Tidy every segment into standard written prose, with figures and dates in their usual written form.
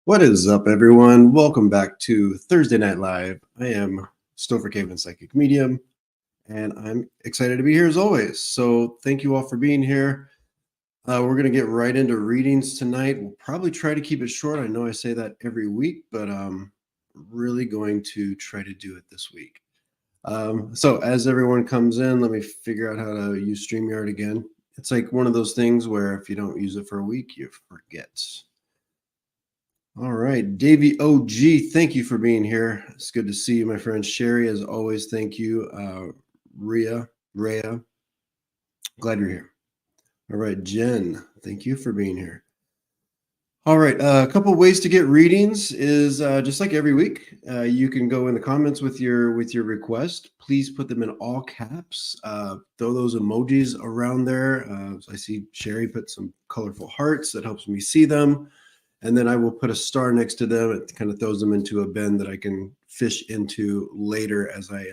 What is up, everyone? Welcome back to Thursday Night Live. I am Stopher Cavins, psychic medium, and I'm excited to be here as always. So, thank you all for being here. We're going to get right into readings tonight. We'll probably try to keep it short. I know I say that every week, but really going to try to do it this week. So, as everyone comes in, let me figure out how to use StreamYard again. It's like one of those things where if you don't use it for a week, you forget. All right, Davey OG, thank you for being here. It's good to see you, my friend. Sherry, as always, thank you. Rhea, glad you're here. All right, Jen, thank you for being here. All right, a couple ways to get readings is just like every week. You can go in the comments with your request. Please put them in all caps. Throw those emojis around there. I see Sherry put some colorful hearts. That helps me see them. And then I will put a star next to them. It kind of throws them into a bin that I can fish into later as I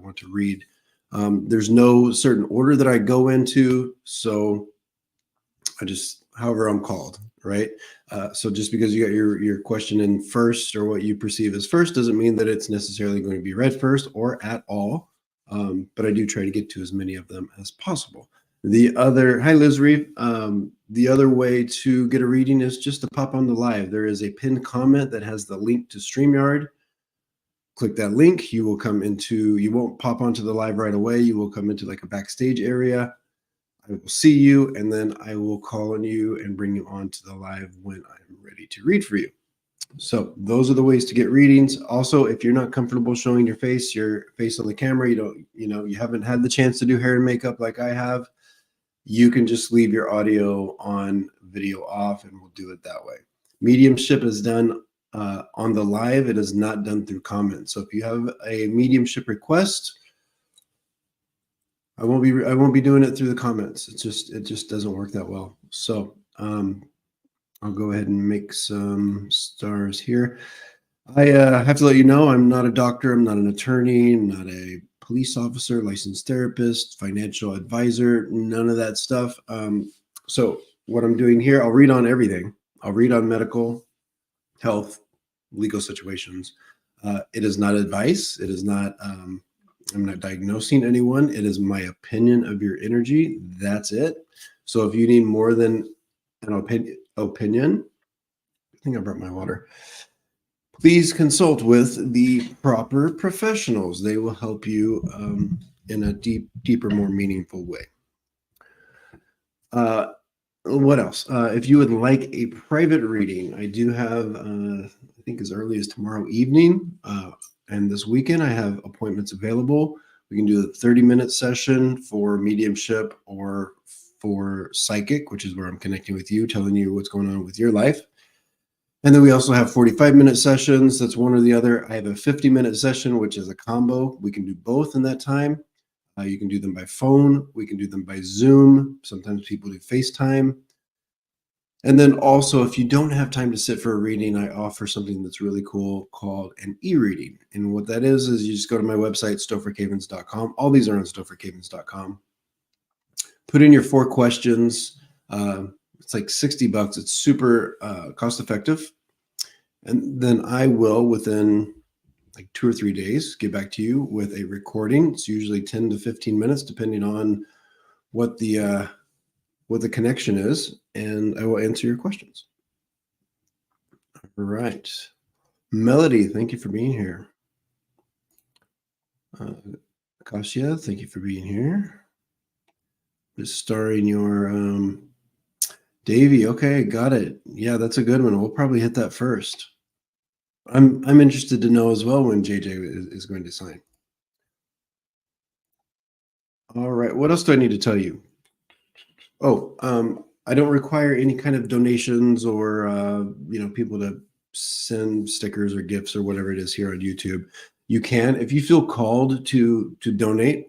want to read. There's no certain order that I go into, so I just however I'm called, right? So just because you got your question in first or what you perceive as first doesn't mean that it's necessarily going to be read first or at all. But I do try to get to as many of them as possible. Hi Liz Reeve. The other way to get a reading is just to pop on the live. There is a pinned comment that has the link to StreamYard. Click that link. You won't pop onto the live right away. You will come into like a backstage area. I will see you, and then I will call on you and bring you onto the live when I'm ready to read for you. So those are the ways to get readings. Also, if you're not comfortable showing your face on the camera, you haven't had the chance to do hair and makeup like I have, you can just leave your audio on, video off, and we'll do it that way. Mediumship is done on the live. It is not done through comments. So if you have a mediumship request, I won't be doing it through the comments. It just doesn't work that well. So I'll go ahead and make some stars here. I have to let you know I'm not a doctor. I'm not an attorney. I'm not a police officer, licensed therapist, financial advisor, none of that stuff. So what I'm doing here, I'll read on everything. I'll read on medical, health, legal situations. It is not advice. It is not, I'm not diagnosing anyone. It is my opinion of your energy. That's it. So if you need more than an opinion, I think I brought my water. Please consult with the proper professionals. They will help you in a deeper, more meaningful way. What else? If you would like a private reading, I do have, I think as early as tomorrow evening and this weekend, I have appointments available. We can do a 30-minute session for mediumship or for psychic, which is where I'm connecting with you, telling you what's going on with your life. And then we also have 45-minute sessions. That's one or the other. I have a 50-minute session, which is a combo. We can do both in that time. You can do them by phone. We can do them by Zoom. Sometimes people do FaceTime. And then also, if you don't have time to sit for a reading, I offer something that's really cool called an e-reading. And what that is you just go to my website, stophercavins.com. All these are on stophercavins.com. Put in your 4 questions. It's like $60. It's super cost effective. And then I will, within like 2 or 3 days, get back to you with a recording. It's usually 10 to 15 minutes, depending on what the connection is, and I will answer your questions. All right. Melody, thank you for being here. Kasia, thank you for being here. Just starring your Davey. Okay, got it. Yeah, that's a good one. We'll probably hit that first. I'm interested to know as well when JJ is going to sign. All right. What else do I need to tell you? Oh, I don't require any kind of donations or people to send stickers or gifts or whatever it is here on YouTube. You can, if you feel called to donate,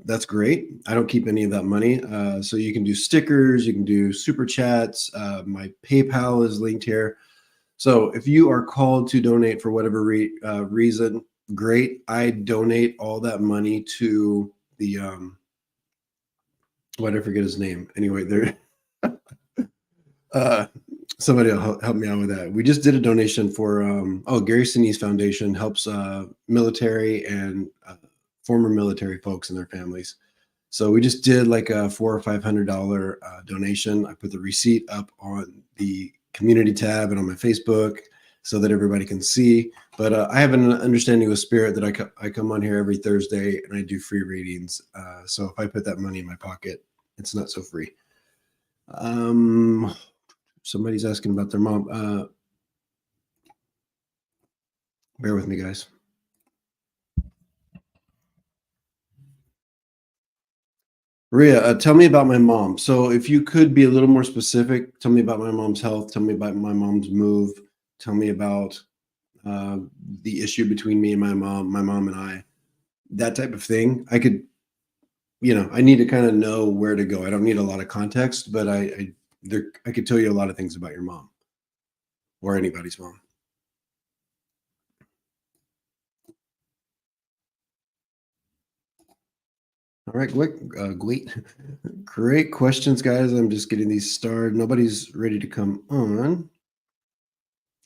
that's great. I don't keep any of that money. So you can do stickers, you can do super chats. My PayPal is linked here. So if you are called to donate for whatever reason, great. I donate all that money to the, why did I forget his name? Anyway, there, Somebody will help me out with that. We just did a donation for Gary Sinise Foundation helps military and former military folks and their families. So we just did like a $400 or $500 donation. I put the receipt up on the community tab and on my Facebook so that everybody can see. But I have an understanding with Spirit that I come on here every Thursday and I do free readings. So if I put that money in my pocket, it's not so free. Somebody's asking about their mom. Bear with me, guys. Ria, tell me about my mom. So if you could be a little more specific, tell me about my mom's health. Tell me about my mom's move. Tell me about uh, the issue between me and my mom and I, that type of thing. I could, I need to kind of know where to go. I don't need a lot of context, but I could tell you a lot of things about your mom or anybody's mom. All right, great questions, guys. I'm just getting these started. Nobody's ready to come on.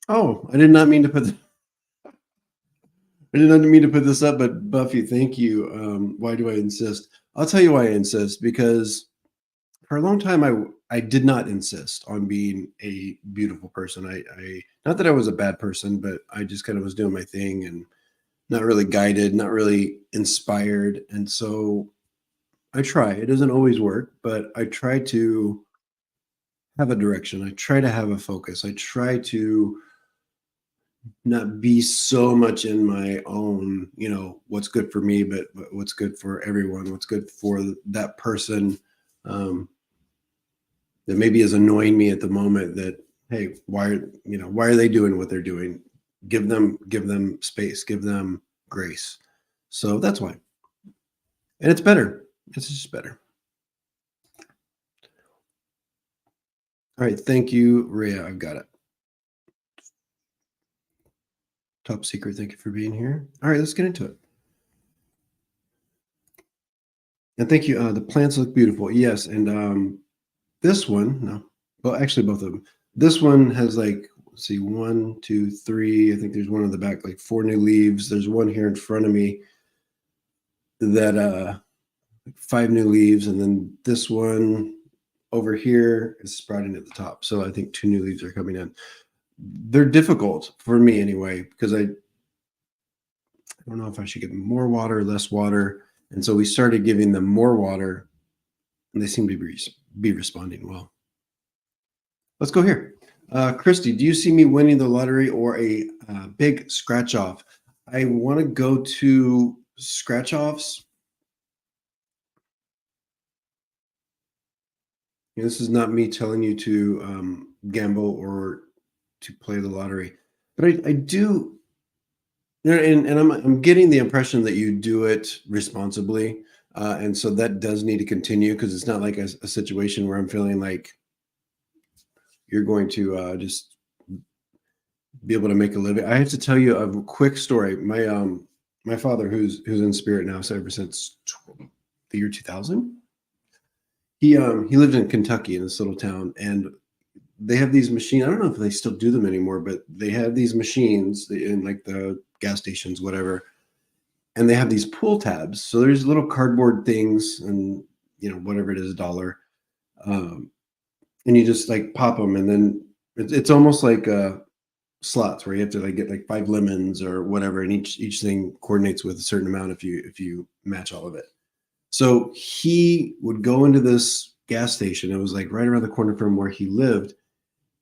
Oh, I did not mean to put. I did not mean to put this up, but Buffy, thank you. Why do I insist? I'll tell you why I insist. Because for a long time, I did not insist on being a beautiful person. I not that I was a bad person, but I just kind of was doing my thing and not really guided, not really inspired, and so I try. It doesn't always work, but I try to have a direction. I try to have a focus. I try to not be so much in my own, what's good for me, but what's good for everyone, what's good for that person um, that maybe is annoying me at the moment. That hey, why are they doing what they're doing? Give them space, give them grace. So that's why, and it's better. It's just better. All right, thank you, Rhea. I've got it. Top secret. Thank you for being here. All right, let's get into it. And thank you. The plants look beautiful. Yes, and this one, no, well, actually, both of them. This one has like, let's see, one, two, three. I think there's one on the back, like four new leaves. There's one here in front of me that five new leaves, and then this one over here is sprouting at the top. So I think two new leaves are coming in. They're difficult for me anyway because I don't know if I should give them more water, less water, and so we started giving them more water, and they seem to be responding well. Let's go here. Christy, do you see me winning the lottery or a big scratch off? I want to go to scratch offs. This is not me telling you to gamble or to play the lottery, but I do. And I'm getting the impression that you do it responsibly, and so that does need to continue because it's not like a situation where I'm feeling like you're going to just be able to make a living. I have to tell you a quick story. My father, who's in spirit now, so ever since the year 2000, he lived in Kentucky in this little town, and they have these machines. I don't know if they still do them anymore, but they have these machines in like the gas stations, whatever, and they have these pull tabs. So there's little cardboard things, and whatever it is, a dollar, and you just like pop them, and then it's almost like slots where you have to like get like five lemons or whatever, and each thing coordinates with a certain amount if you match all of it. So he would go into this gas station. It was like right around the corner from where he lived,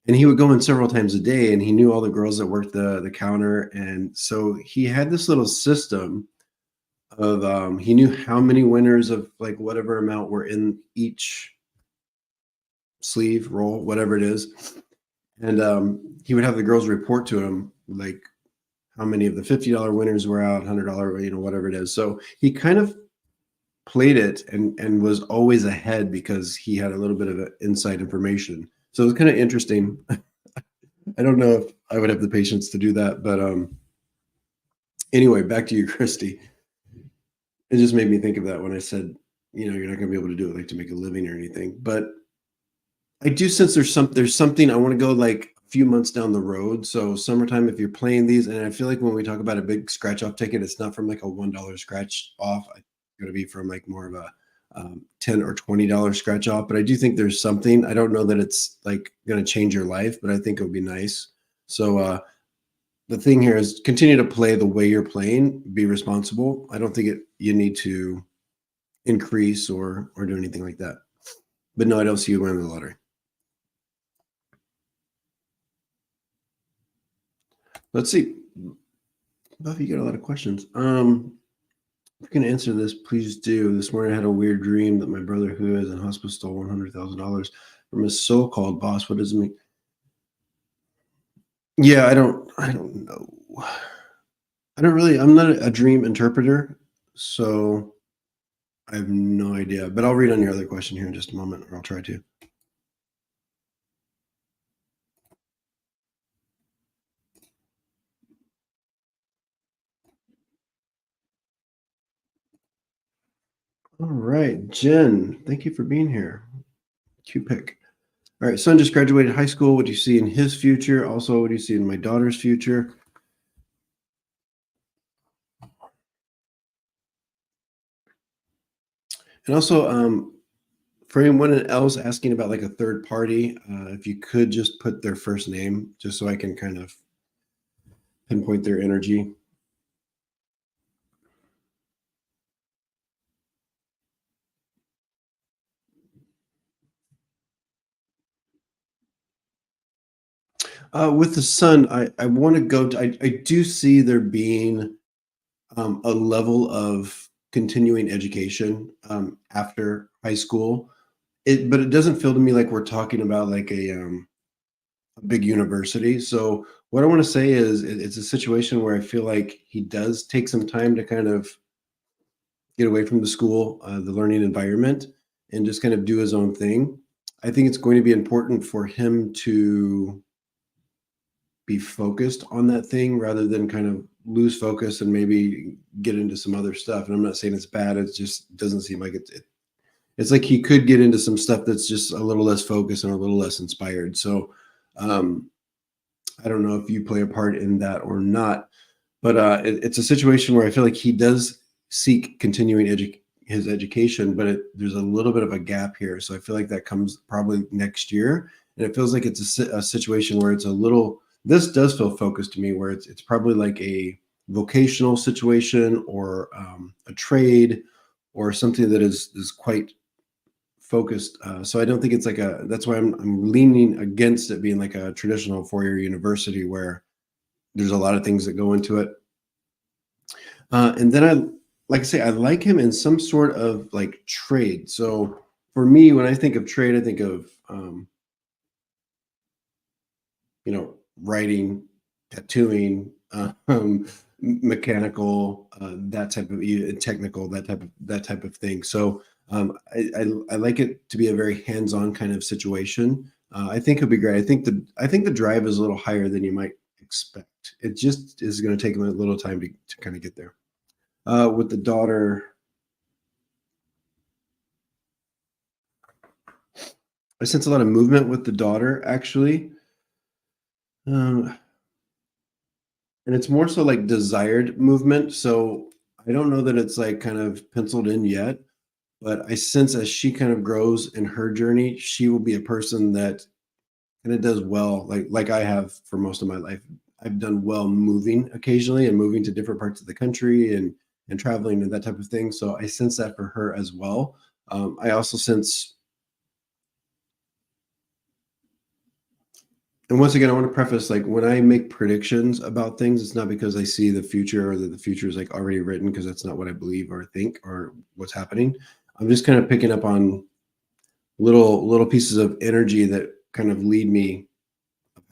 and he would go in several times a day. And he knew all the girls that worked the counter, and so he had this little system of he knew how many winners of like whatever amount were in each sleeve roll, whatever it is, and he would have the girls report to him like how many of the $50 winners were out, $100, whatever it is. So he kind of played it and was always ahead because he had a little bit of inside information. So it was kind of interesting. I don't know if I would have the patience to do that, but anyway, back to you, Christy. It just made me think of that when I said, you're not going to be able to do it like to make a living or anything. But I do sense there's something I want to go like a few months down the road. So summertime, if you're playing these, and I feel like when we talk about a big scratch off ticket, it's not from like a $1 scratch off. It's going to be from like more of a 10 or $20 scratch off. But I do think there's something. I don't know that it's like going to change your life, but I think it would be nice. So the thing here is continue to play the way you're playing. Be responsible. I don't think you need to increase or do anything like that. But no, I don't see you winning the lottery. Let's see. Buffy, you got a lot of questions. If you can answer this, please do. This morning I had a weird dream that my brother, who is in hospital, stole $100,000 from his so-called boss. What does it mean? Yeah, I don't know. I don't really. I'm not a dream interpreter, so I have no idea. But I'll read on your other question here in just a moment, or I'll try to. All right, Jen, thank you for being here. Cute pick. All right, son just graduated high school. What do you see in his future? Also, what do you see in my daughter's future? And also, for anyone else asking about like a third party, if you could just put their first name, just so I can kind of pinpoint their energy. With the son, I want to go to, I do see there being a level of continuing education after high school. But it doesn't feel to me like we're talking about like a big university. So what I want to say is it's a situation where I feel like he does take some time to kind of get away from the school, the learning environment, and just kind of do his own thing. I think it's going to be important for him to be focused on that thing rather than kind of lose focus and maybe get into some other stuff. And I'm not saying it's bad. It just doesn't seem like it's like he could get into some stuff that's just a little less focused and a little less inspired. So um, I don't know if you play a part in that or not, but it's a situation where I feel like he does seek continuing his education, but there's a little bit of a gap here. So I feel like that comes probably next year, and it feels like it's a situation where it's a little. This does feel focused to me, where it's probably like a vocational situation or a trade or something that is quite focused. So I don't think it's like a. That's why I'm leaning against it being like a traditional 4-year university where there's a lot of things that go into it. And then like I say, I like him in some sort of like trade. So for me, when I think of trade, I think of writing, tattooing, mechanical, that type of technical, that type of thing. So I like it to be a very hands-on kind of situation. I think it'll be great. I think the drive is a little higher than you might expect. It just is going to take him a little time to kind of get there. With the daughter, I sense a lot of movement with the daughter actually. Um, and it's more so like desired movement. So I don't know that it's like kind of penciled in yet, but I sense as she kind of grows in her journey, she will be a person that kind of does well, like I have for most of my life. I've done well moving occasionally and moving to different parts of the country and traveling and that type of thing. So I sense that for her as well. I also sense. And once again, I want to preface like when I make predictions about things, it's not because I see the future or that the future is like already written, because that's not what I believe or think or what's happening. I'm just kind of picking up on little pieces of energy that kind of lead me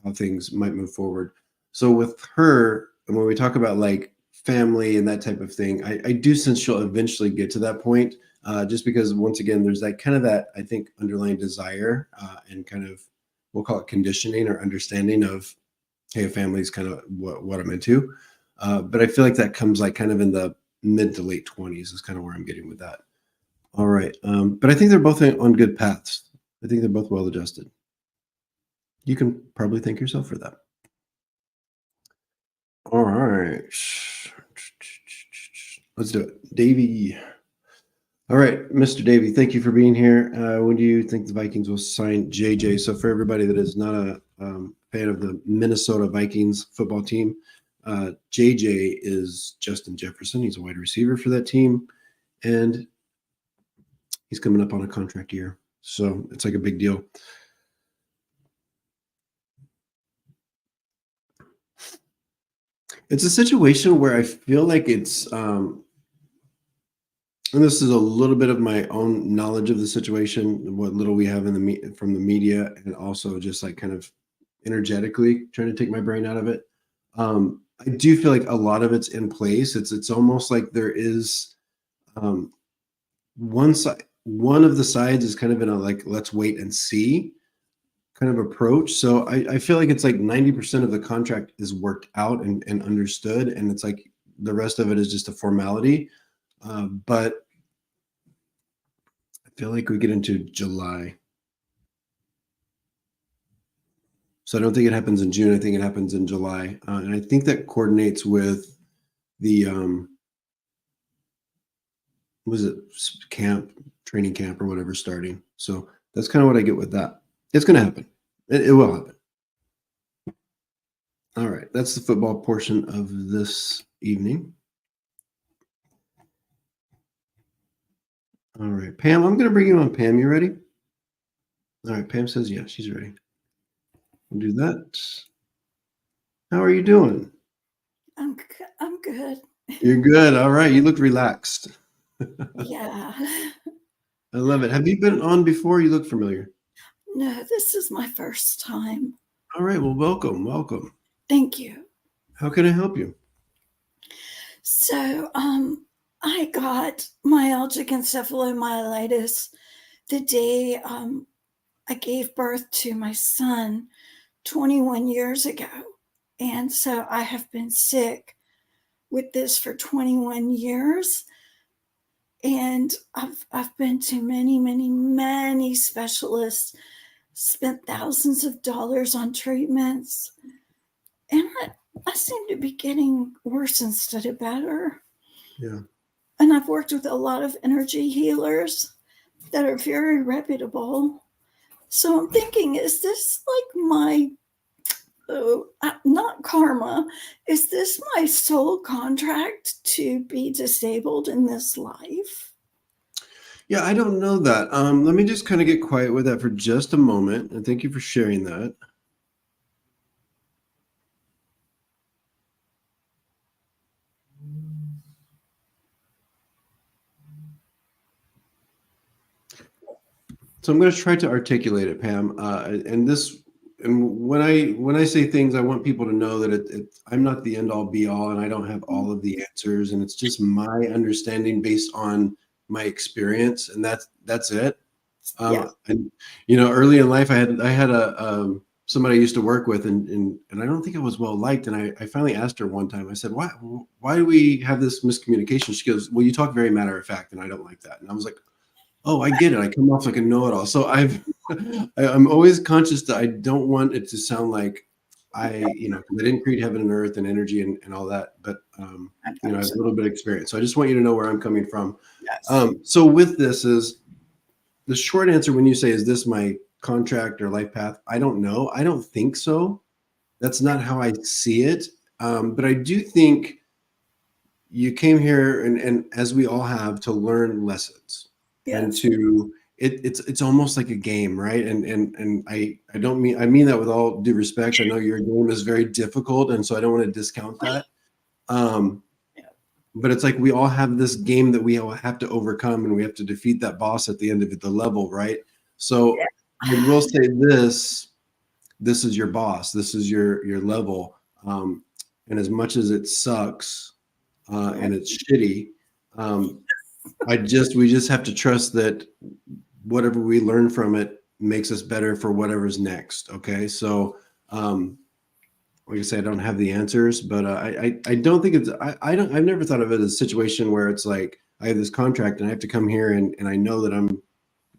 how things might move forward. So with her, and when we talk about like family and that type of thing, I do sense she'll eventually get to that point. Just because once again, there's that kind of that I think underlying desire and kind of we'll call it conditioning or understanding of hey, a family is kind of what I'm into. But I feel like that comes like kind of in the mid to late 20s is kind of where I'm getting with that. All right. But I think they're both on good paths. I think they're both well adjusted. You can probably thank yourself for that. All right. Let's do it. Davey. All right, Mr. Davey, thank you for being here. When do you think the Vikings will sign JJ? So, for everybody that is not a fan of the Minnesota Vikings football team, JJ is Justin Jefferson. He's a wide receiver for that team, and he's coming up on a contract year. So, it's like a big deal. It's a situation where I feel like it's and this is a little bit of my own knowledge of the situation, what little we have in from the media, and also just like kind of energetically trying to take my brain out of it. I do feel like a lot of it's in place. It's almost like there is um, one of the sides is kind of in a like let's wait and see kind of approach. So I feel like it's like 90% of the contract is worked out and understood, and it's like the rest of it is just a formality. But I feel like we get into July. So I don't think it happens in June. I think it happens in July. And I think that coordinates with the, was it training camp or whatever starting. So that's kind of what I get with that. It's going to happen. It will happen. All right. That's the football portion of this evening. All right, Pam, I'm going to bring you on. Pam, you ready? All right, Pam says, yeah, she's ready. We'll do that. How are you doing? I'm good. You're good. All right. You look relaxed. Yeah. I love it. Have you been on before? You look familiar. No, this is my first time. All right. Well, welcome. Welcome. Thank you. How can I help you? So, I got myalgic encephalomyelitis the day I gave birth to my son 21 years ago. And so I have been sick with this for 21 years. And I've been to many specialists, spent thousands of dollars on treatments, and I seem to be getting worse instead of better. Yeah. And I've worked with a lot of energy healers that are very reputable. So I'm thinking, is this like my, not karma, is this my soul contract to be disabled in this life? Yeah, I don't know that. Let me just kind of get quiet with that for just a moment. And thank you for sharing that. So I'm going to try to articulate it, Pam. And when I say things, I want people to know that I'm not the end all be all, and I don't have all of the answers, and it's just my understanding based on my experience, and that's it. Yes. And early in life, I had a somebody I used to work with, and I don't think I was well liked, and I finally asked her one time. I said, why do we have this miscommunication? She goes, well, you talk very matter of fact, and I don't like that. And I was like, oh, I get it. I come off like a know-it-all. So I'm always conscious that I don't want it to sound like I 'cause I didn't create heaven and earth and energy and all that, but I have a little bit of experience. So I just want you to know where I'm coming from. Yes. So with this is the short answer when you say, is this my contract or life path? I don't know. I don't think so. That's not how I see it. But I do think you came here and as we all have to learn lessons and Yes. to it's almost like a game, right? And I don't mean I mean that with all due respect. I know your game is very difficult, and so I don't want to discount that. Um, Yeah. but it's like we all have this game that we all have to overcome, and we have to defeat that boss at the end of the level, right? So I will say this is your boss, this is your level, and as much as it sucks and it's shitty, um, we just have to trust that whatever we learn from it makes us better for whatever's next. Okay, so like I say, I don't have the answers, but I don't think I've never thought of it as a situation where it's like I have this contract and I have to come here and I know that I'm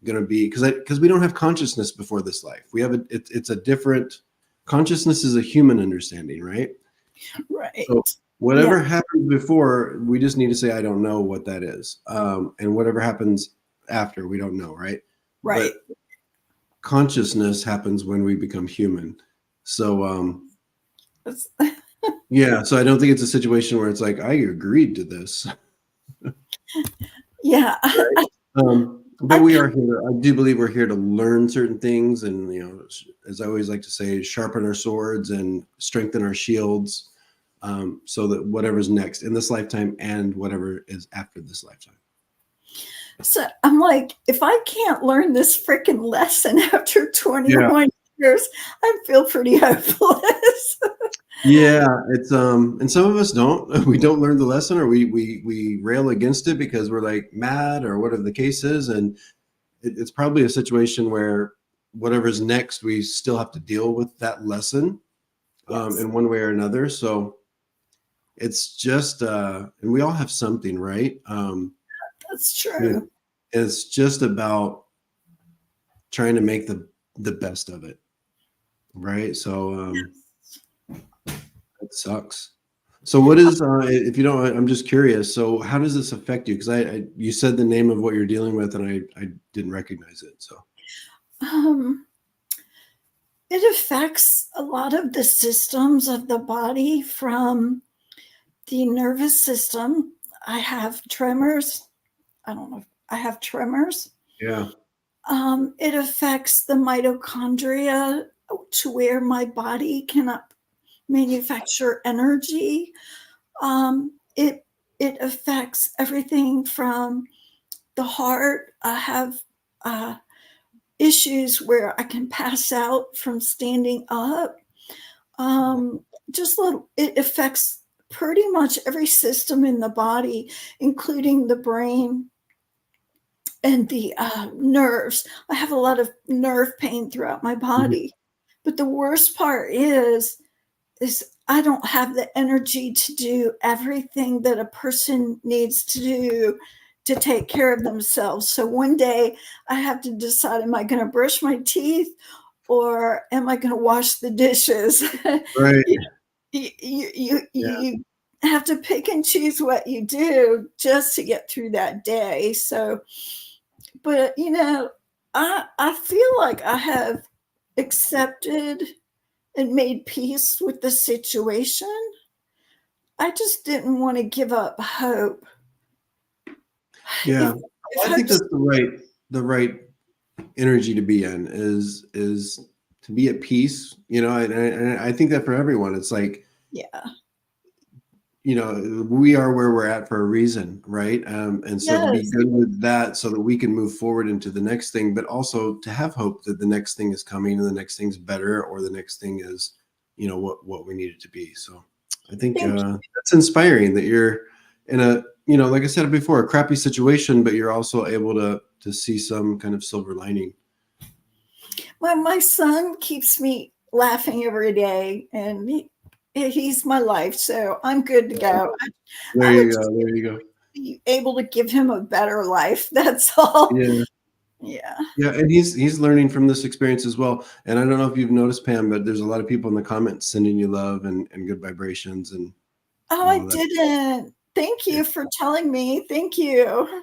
going to be, because we don't have consciousness before this life. We have it's a different consciousness is a human understanding, right? So Right. Yeah. whatever happens before, we just need to say, I don't know what that is. And whatever happens after, we don't know, right? Right. But consciousness happens when we become human. So That's- yeah, so I don't think it's a situation where it's like I agreed to this. yeah. But I we are here. I do believe we're here to learn certain things, and as I always like to say, sharpen our swords and strengthen our shields, so that whatever's next in this lifetime and whatever is after this lifetime. So I'm like, if I can't learn this freaking lesson after Yeah. 21 years, I feel pretty hopeless. Yeah, it's and some of us don't. We don't learn the lesson, or we rail against it because we're like mad or whatever the case is, and it's probably a situation where whatever's next, we still have to deal with that lesson Yes, in one way or another. So it's just and we all have something, right? that's it- true. it's just about trying to make the best of it, right? So it sucks. So what is if you don't, I'm just curious, so how does this affect you? Because you said the name of what you're dealing with and I didn't recognize it. So Um, it affects a lot of the systems of the body, from the nervous system. I have tremors. I don't know. I have tremors. yeah. It affects the mitochondria to where my body cannot manufacture energy. It affects everything from the heart. I have uh, issues where I can pass out from standing up. Just little. It affects pretty much every system in the body, including the brain and the nerves. I have a lot of nerve pain throughout my Mhm. body. But the worst part is I don't have the energy to do everything that a person needs to do to take care of themselves. So one day I have to decide, am I going to brush my teeth or am I going to wash the dishes? Right. you, you Yeah. you have to pick and choose what you do just to get through that day. So, but I feel like I have accepted and made peace with the situation. I just didn't want to give up hope. Yeah. If I think hope's that's the right energy to be in is to be at peace, and I think that for everyone, it's like, yeah. we are where we're at for a reason, right? And so to be Yes. good with that so that we can move forward into the next thing, but also to have hope that the next thing is coming and the next thing's better, or the next thing is, what we need it to be. So I think Thank that's inspiring that you're in a, like I said before, a crappy situation, but you're also able to see some kind of silver lining. you. My son keeps me laughing every day, and he's my life. So I'm good to go. There I would you just go. There you go. be able to give him a better life. That's all. Yeah. Yeah. Yeah, and he's learning from this experience as well. And I don't know if you've noticed, Pam, but there's a lot of people in the comments sending you love and good vibrations Oh, and I all that. didn't. Thank Yeah. you for telling me. Thank you.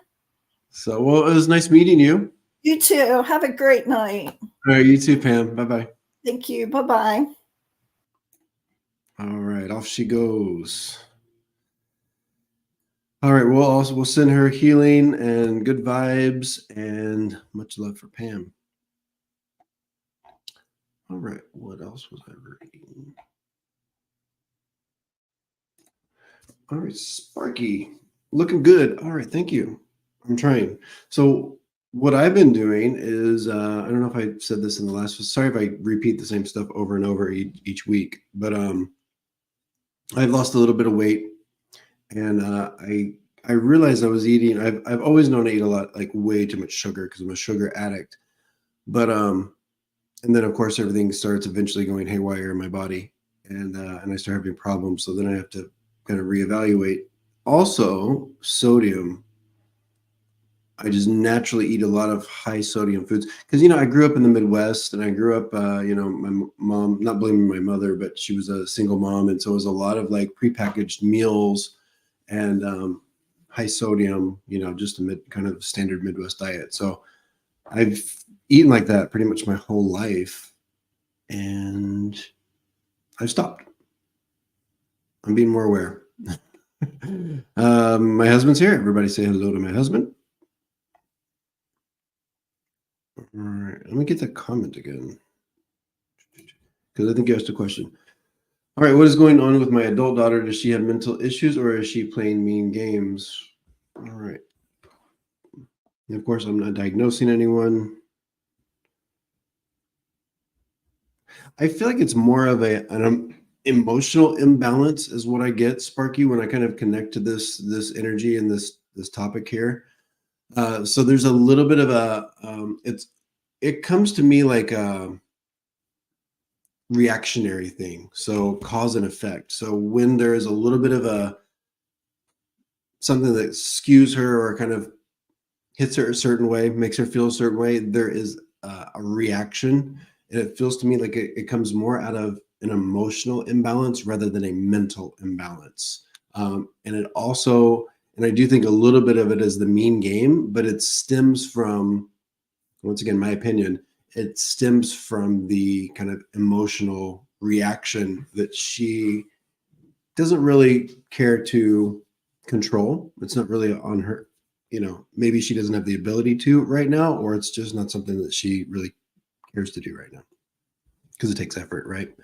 So, well, it was nice meeting you. You too. Have a great night. All right, you too, Pam. Bye bye. Thank you. Bye bye. All right, off she goes. All right, we'll send her healing and good vibes and much love for Pam. All right, what else was I reading? All right, Sparky, looking good. All right, thank you. I'm trying. So what I've been doing is I don't know if I said this in the last. Sorry if I repeat the same stuff over and over each week, but I've lost a little bit of weight, and I realized I was eating. I've always known I eat a lot, like way too much sugar because I'm a sugar addict. But and then of course everything starts eventually going haywire in my body, and I start having problems. So then I have to kind of reevaluate. Also, sodium I just naturally eat a lot of high sodium foods because I grew up in the Midwest, and I grew up, my mom. Not blaming my mother, but she was a single mom, and so it was a lot of like prepackaged meals and high sodium. Just a kind of standard Midwest diet. So I've eaten like that pretty much my whole life, and I've stopped. I'm being more aware. My husband's here. Everybody say hello to my husband. All right, let me get that comment again because I think you asked a question. All right, what is going on with my adult daughter? Does she have mental issues or is she playing mean games? All right. And of course, I'm not diagnosing anyone. I feel like it's more of an emotional imbalance is what I get, Sparky, when I kind of connect to this energy and this topic here. So there's a little bit of it comes to me like a reactionary thing. So cause and effect. So when there is a little bit of something that skews her or kind of hits her a certain way, makes her feel a certain way, there is a reaction. And it feels to me like it comes more out of an emotional imbalance rather than a mental imbalance. And it also, and I do think a little bit of it is the mean game, but it stems from, once again, my opinion, it stems from the kind of emotional reaction that she doesn't really care to control. It's not really on her. Maybe she doesn't have the ability to right now, or it's just not something that she really cares to do right now because it takes effort, right?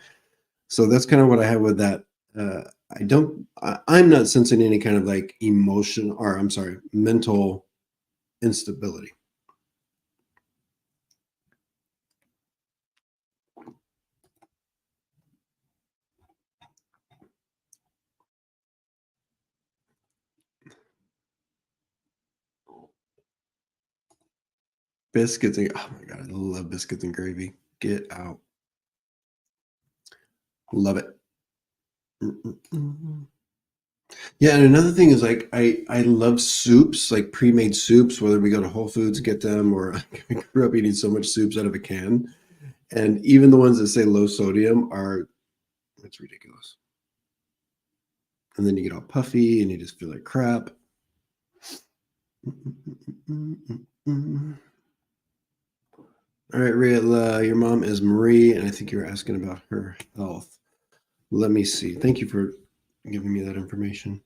So that's kind of what I have with that. I'm not sensing any kind of like emotion, or I'm sorry, mental instability. Biscuits and oh my god, I love biscuits and gravy. Get out. Love it. Mm-mm-mm. Yeah, and another thing is like I love soups, like pre-made soups, whether we go to Whole Foods get them or I grew up eating so much soups out of a can. And even the ones that say low sodium are it's ridiculous. And then you get all puffy and you just feel like crap. All right, Rhea, your mom is Marie, and I think you were asking about her health. Let me see. Thank you for giving me that information.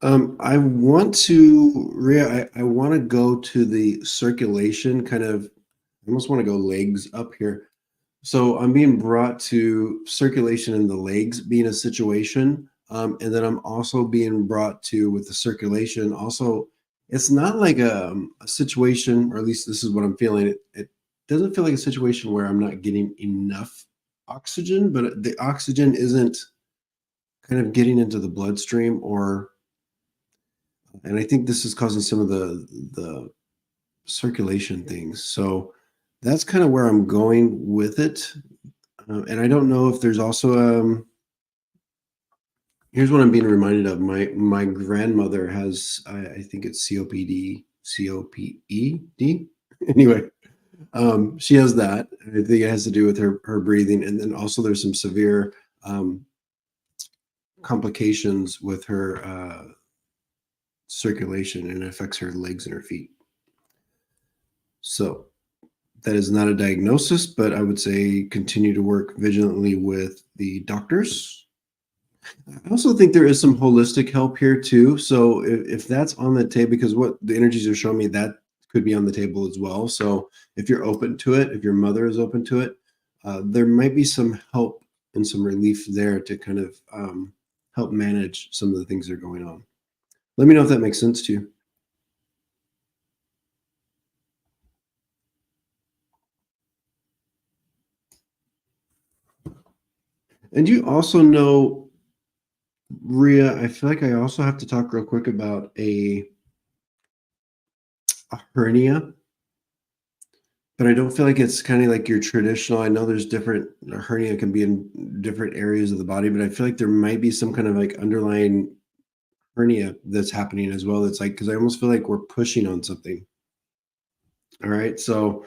I want to, Rhea, I want to go to the circulation kind of, I almost want to go legs up here. So I'm being brought to circulation in the legs being a situation. And then I'm also being brought to with the circulation. Also, it's not like a situation, or at least this is what I'm feeling. It doesn't feel like a situation where I'm not getting enough oxygen, but the oxygen isn't kind of getting into the bloodstream and I think this is causing some of the circulation things. So that's kind of where I'm going with it. And I don't know if there's also here's what I'm being reminded of. My grandmother has I think it's COPD, COPED. Anyway, she has that. I think it has to do with her breathing, and then also there's some severe complications with her circulation, and it affects her legs and her feet. So that is not a diagnosis, but I would say continue to work vigilantly with the doctors. I also think there is some holistic help here too. So if that's on the table, because what the energies are showing me, that could be on the table as well. So if you're open to it, if your mother is open to it, there might be some help and some relief there to kind of help manage some of the things that are going on. Let me know if that makes sense to you. And you also know, Ria, I feel like I also have to talk real quick about a hernia but I don't feel like it's kind of like your traditional. I know there's different hernia can be in different areas of the body, but I feel like there might be some kind of like underlying hernia that's happening as well. That's like, because I almost feel like we're pushing on something. All right. So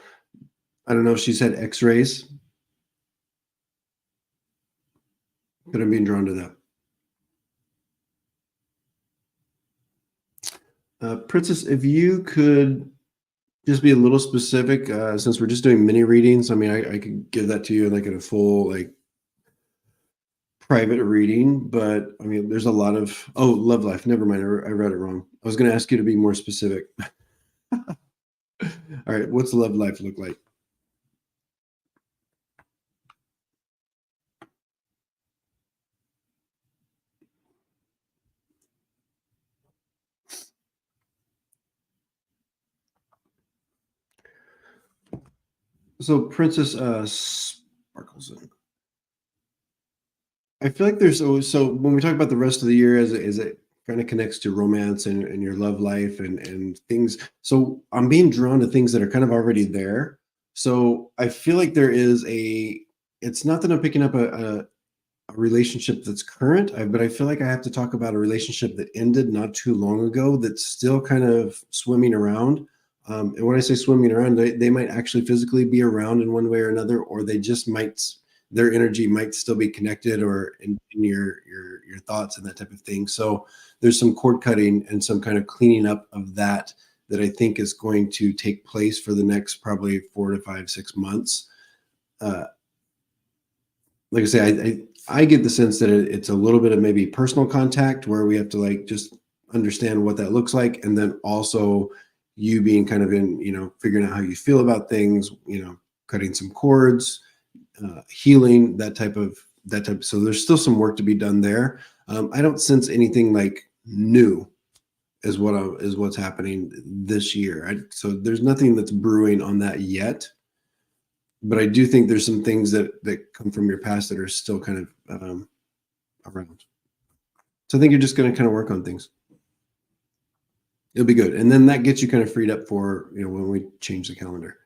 I don't know if she said x-rays, but I'm being drawn to that. Princess, if you could just be a little specific, since we're just doing mini readings. I mean, I could give that to you like in a full like private reading, but I mean, there's a lot of love life. Never mind, I read it wrong. I was going to ask you to be more specific. All right, what's love life look like? So, Princess Sparkles. I feel like there's so when we talk about the rest of the year as it kind of connects to romance and your love life and things. So I'm being drawn to things that are kind of already there. So I feel like there is it's not that I'm picking up a relationship that's current, but I feel like I have to talk about a relationship that ended not too long ago that's still kind of swimming around. And when I say swimming around, they might actually physically be around in one way or another, or they just might, their energy might still be connected or in your thoughts and that type of thing. So there's some cord cutting and some kind of cleaning up of that I think is going to take place for the next probably 4 to 5, 6 months. Uh, like I say, I get the sense that it's a little bit of maybe personal contact where we have to like just understand what that looks like, and then also you being kind of in, figuring out how you feel about things, cutting some cords, healing that type. So there's still some work to be done there. I don't sense anything like new is what's happening this year. So there's nothing that's brewing on that yet, but I do think there's some things that come from your past that are still kind of around. So I think you're just going to kind of work on things. It'll be good, and then that gets you kind of freed up for when we change the calendar.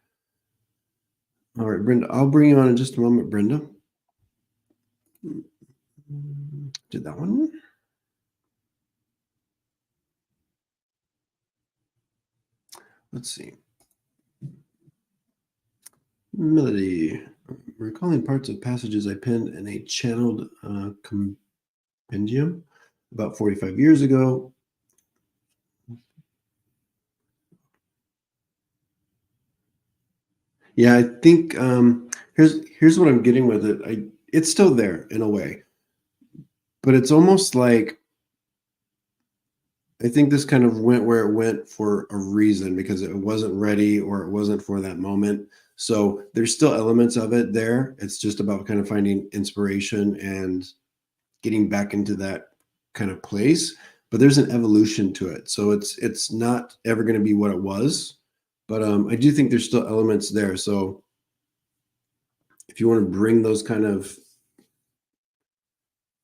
All right, Brenda, I'll bring you on in just a moment, Brenda. Did that one? Let's see. Melody, recalling parts of passages I penned in a channeled compendium about 45 years ago. Yeah, I think here's what I'm getting with it. It's still there in a way, but it's almost like I think this kind of went where it went for a reason, because it wasn't ready or it wasn't for that moment. So there's still elements of it there. It's just about kind of finding inspiration and getting back into that kind of place. But there's an evolution to it. So it's not ever going to be what it was. But I do think there's still elements there. So if you want to bring those kind of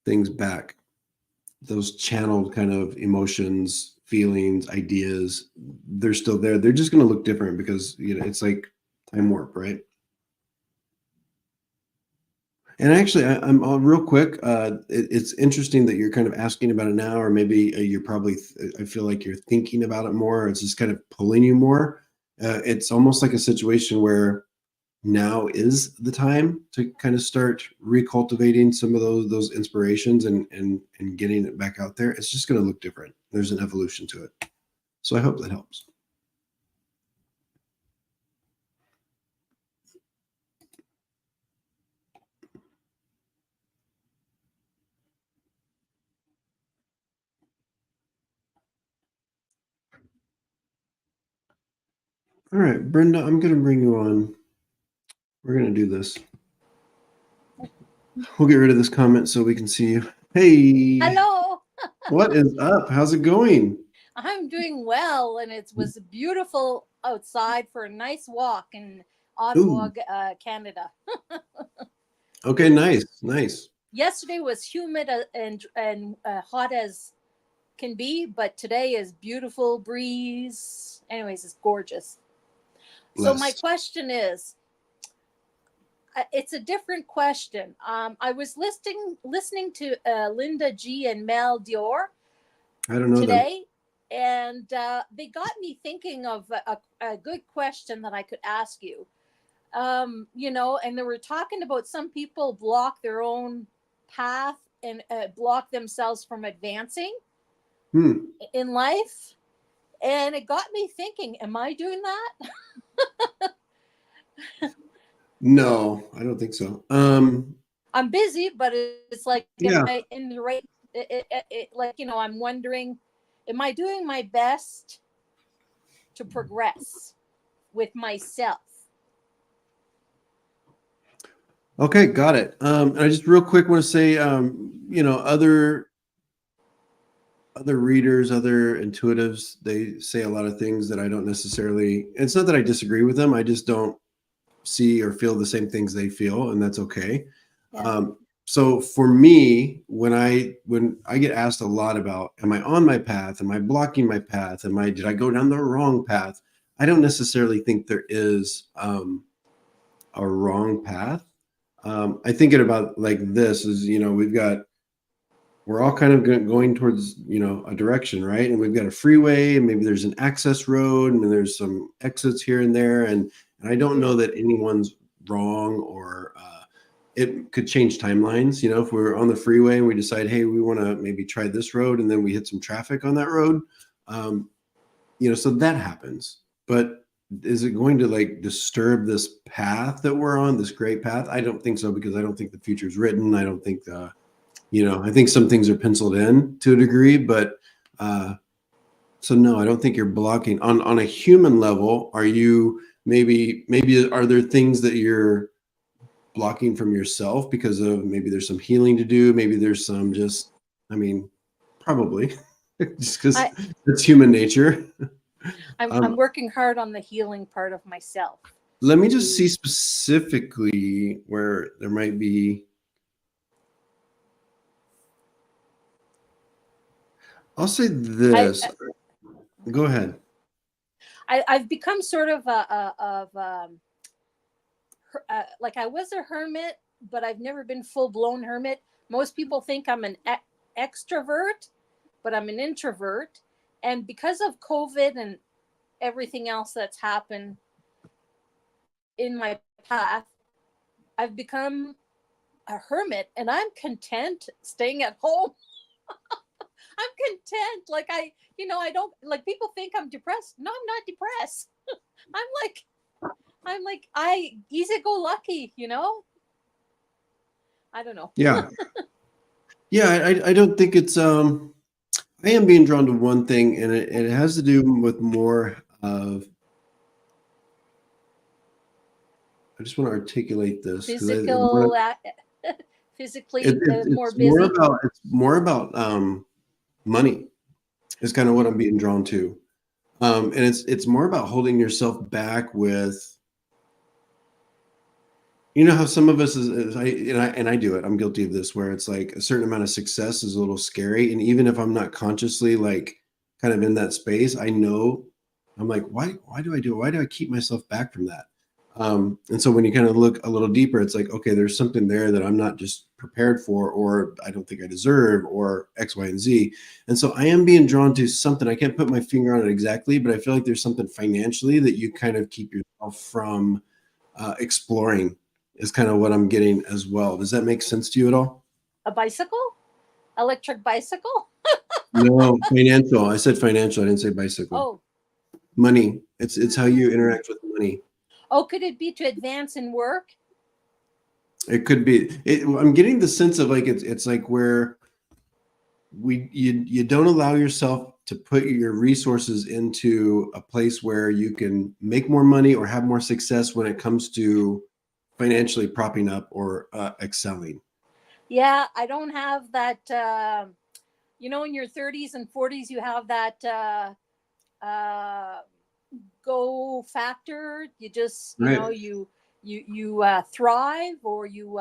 things back, those channeled kind of emotions, feelings, ideas, they're still there. They're just going to look different because it's like time warp, right? And actually, I'm real quick. It's interesting that you're kind of asking about it now, or maybe you're probably. I feel like you're thinking about it more. It's just kind of pulling you more. It's almost like a situation where now is the time to kind of start recultivating some of those inspirations and getting it back out there. It's just going to look different. There's an evolution to it. So I hope that helps. All right, Brenda, I'm going to bring you on. We're going to do this. We'll get rid of this comment so we can see you. Hey. Hello. What is up? How's it going? I'm doing well, and it was beautiful outside for a nice walk in Ottawa, Canada. Okay, nice. Yesterday was humid and hot as can be, but today is beautiful breeze. Anyways, it's gorgeous. So my blessed. question is, it's a different question. I was listening to Linda G and Mel Dior I don't know them. today, and they got me thinking of a good question that I could ask you. And they were talking about some people block their own path and block themselves from advancing Hmm. in life. And it got me thinking, am I doing that? No, I don't think so. I'm busy, but it's like, am Yeah. I in the right? Like, I'm wondering, am I doing my best to progress with myself? Okay, got it. And I just real quick want to say, other readers, other intuitives, they say a lot of things that I don't necessarily. It's not that I disagree with them. I just don't see or feel the same things they feel, and that's okay. Yeah. So for me, when I get asked a lot about, am I on my path? Am I blocking my path? Did I go down the wrong path? I don't necessarily think there is a wrong path. I think it about like this is, we're all kind of going towards, a direction, right? And we've got a freeway, and maybe there's an access road, and there's some exits here and there. And I don't know that anyone's wrong, or it could change timelines. If we're on the freeway and we decide, hey, we want to maybe try this road, and then we hit some traffic on that road, um, so that happens. But is it going to like disturb this path that we're on, this great path? I don't think so, because I don't think the future is written. I don't think I think some things are penciled in to a degree, but so no, I don't think you're blocking on a human level. Are you maybe are there things that you're blocking from yourself because of, maybe there's some healing to do, maybe there's some just, I mean, probably just because I, it's human nature. I'm working hard on the healing part of myself. Let me just see specifically where there might be. I'll say I, this. Go ahead. I've become sort of like I was a hermit, but I've never been full blown hermit. Most people think I'm an extrovert, but I'm an introvert. And because of COVID and everything else that's happened in my path, I've become a hermit, and I'm content staying at home. I'm content. Like I don't, like, people think I'm depressed. No, I'm not depressed. I'm like, I easy go lucky. I don't know. Yeah. Yeah, I don't think it's I am being drawn to one thing, and it has to do with more of, I just want to articulate this because Physical, physically more busy. it's more about money is kind of what I'm being drawn to. And it's more about holding yourself back with, how some of us I do it. I'm guilty of this, where it's like a certain amount of success is a little scary, and even if I'm not consciously like kind of in that space, I know I'm like, why do I do it? Why do I keep myself back from that? And so when you kind of look a little deeper, it's like, okay, there's something there that I'm not just prepared for, or I don't think I deserve, or X, Y, and Z. And so I am being drawn to something. I can't put my finger on it exactly, but I feel like there's something financially that you kind of keep yourself from exploring, is kind of what I'm getting as well. Does that make sense to you at all? A bicycle, electric bicycle. No, financial. I said financial. I didn't say bicycle. Oh, Money. It's how you interact with money. oh, could it be to advance in work? It could be. I'm getting the sense of like it's like where you don't allow yourself to put your resources into a place where you can make more money or have more success when it comes to financially propping up or excelling. Yeah, I don't have that. In your 30s and 40s, you have that uh, go factor. You just, Right. you thrive, or you.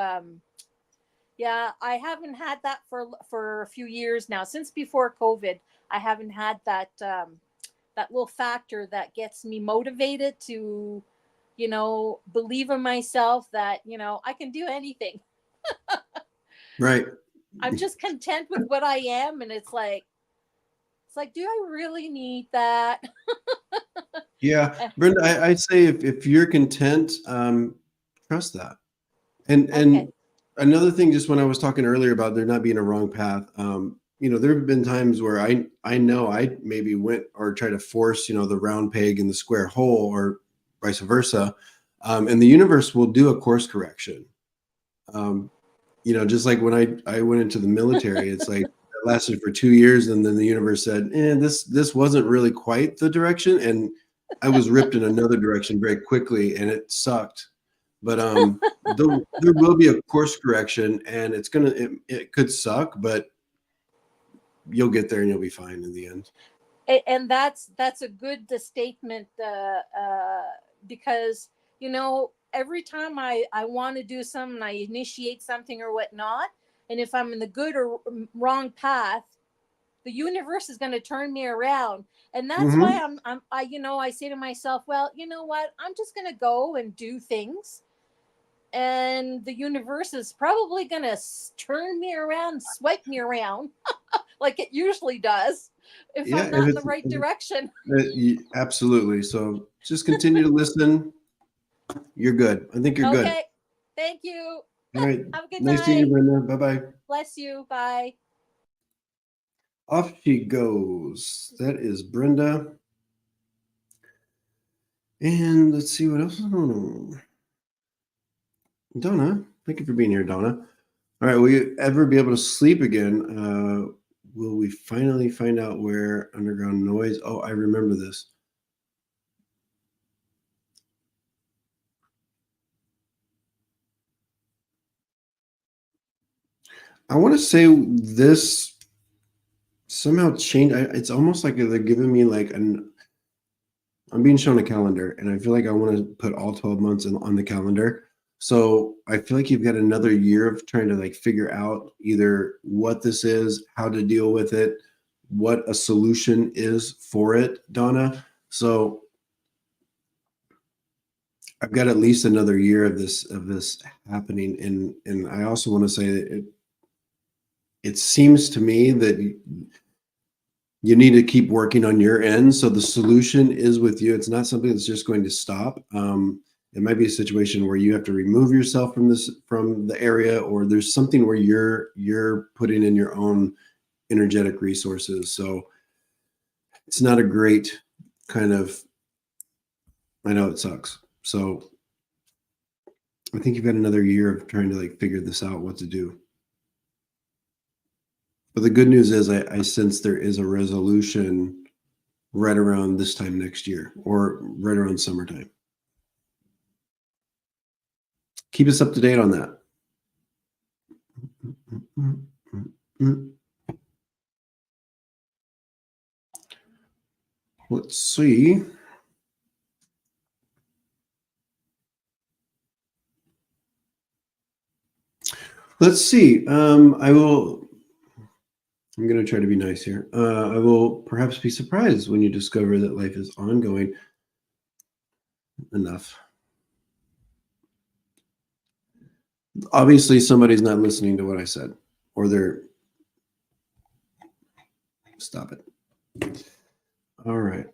Yeah, I haven't had that for a few years now. Since before COVID, I haven't had that little factor that gets me motivated to believe in myself that, I can do anything. Right. I'm just content with what I am. And it's like, do I really need that? Yeah. Brenda, I'd say if you're content, trust that. And Okay. another thing, just when I was talking earlier about there not being a wrong path, there have been times where I know I maybe went or tried to force, the round peg in the square hole or vice versa. And the universe will do a course correction. Just like when I went into the military, it's like it lasted for 2 years, and then the universe said, this wasn't really quite the direction. And I was ripped in another direction very quickly, and it sucked. But there will be a course correction, and it could suck, but you'll get there and you'll be fine in the end. And that's a good statement, because every time I want to do something, I initiate something or whatnot, and if I'm in the good or wrong path, the universe is going to turn me around. And that's why I say to myself, well, you know what, I'm just going to go and do things, and the universe is probably going to turn me around, swipe me around like it usually does if Yeah, I'm not in the right direction. absolutely. So just continue to listen. You're good. I think you're good. Okay. Thank you. All right. Have a good Nice seeing you, night. Brenda. Bye-bye. Bless you. Bye. Off she goes. That is Brenda. And let's see what else is going on. Donna, thank you for being here, Donna. All right, will you ever be able to sleep again? Will we finally find out where underground noise? Oh, I remember this. I want to say this somehow changed. It's almost like they're giving me I'm being shown a calendar, and I feel like I want to put all 12 months on the calendar. So I feel like you've got another year of trying to figure out either what this is, how to deal with it, what a solution is for it, Donna. So I've got at least another year of this happening, and I also want to say that it seems to me that you need to keep working on your end. So the solution is with you. It's not something that's just going to stop. It might be a situation where you have to remove yourself from the area, or there's something where you're putting in your own energetic resources. So it's not a great kind of, I know it sucks. So I think you've got another year of trying to figure this out, what to do. But the good news is I sense there is a resolution right around this time next year, or right around summertime. Keep us up to date on that. Let's see. Let's see. I'm going to try to be nice here. I will perhaps be surprised when you discover that life is ongoing. Enough. Obviously, somebody's not listening to what I said, or they're. Stop it. All right.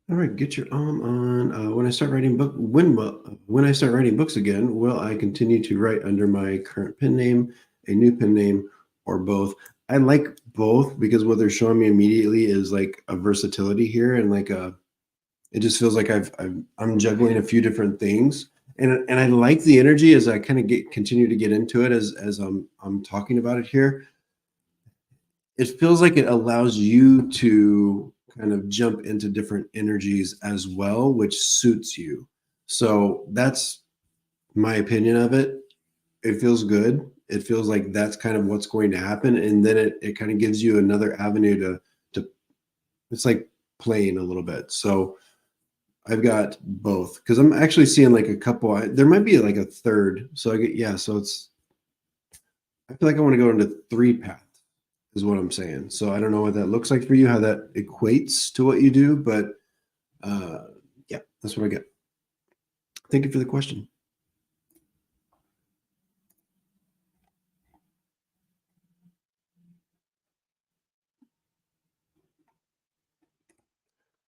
All right, get your on. When I start writing when I start writing books again, will I continue to write under my current pen name, a new pen name, or both? I like both, because what they're showing me immediately is a versatility here, and it just feels like I'm juggling a few different things, and I like the energy as I kind of continue to get into it as I'm talking about it here. It feels like it allows you to kind of jump into different energies as well, which suits you. So that's my opinion of it. It feels good. It feels like that's kind of what's going to happen. And then it kind of gives you another avenue to it's like playing a little bit. So I've got both, because I'm actually seeing a couple. There might be a third. So so I feel like I want to go into 3 paths is what I'm saying. So I don't know what that looks like for you, how that equates to what you do, but yeah, that's what I get. Thank you for the question.